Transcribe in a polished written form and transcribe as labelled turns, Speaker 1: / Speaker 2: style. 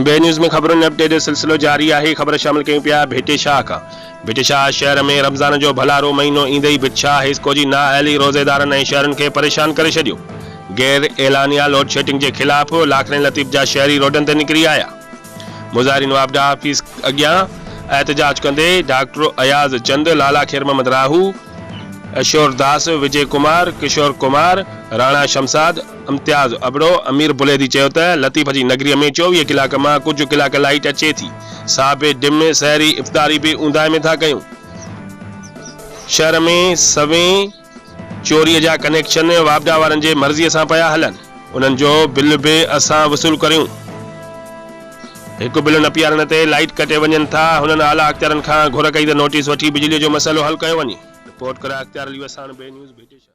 Speaker 1: बे न्यूज़ में खबरों अपडेट जो सिलसिलो जारी है। खबर शामिल कयूं पिया भेटेशाह का। भेटेशाह शहर में रमज़ान जो भलारो महीनो ईंदे ही भेटशाह हिस्को जी नाअहली रोज़ेदारनि ऐं शहरनि खे परेशान करे छॾियो। गैर एलानिया लोड शेडिंग के खिलाफ लाखने लतीफ़ जा शहरी रोडन ते निकिरी आया। मुज़ाहिरीन वापडा ऑफिस अॻियां एहतजाज कंदे डॉक्टर अयाज़ चंद, लाला खेर मोहम्मद राहू, अशोर दास, विजय कुमार, किशोर कुमार, राणा शमसाद, इम्तियाज अबड़ो, अमीर बुलेदी चयो त लतीफ़ जी नगरी में 24 कलाक में कुछ कलाक लाइट अचे थी। साबे डिम सहरी इफ्तारी भी ऊंदाए में था कयूं। शहर में सवें चोरी जा कनेक्शन वापडा वारन जे मर्ज़ी से पया हलन। उन्हनि जो बिल भी असां वसूल करूं। एक बिल न पियारण ते लाइट कटे वञनि था। हुननि आला अख्तियारनि खां घुर कई त नोटिस वठी बिजली जो मसइलो हल कयो वञे। रिपोर्ट करे अख्तियार अली वसान, बे न्यूज़ भेटेशाह।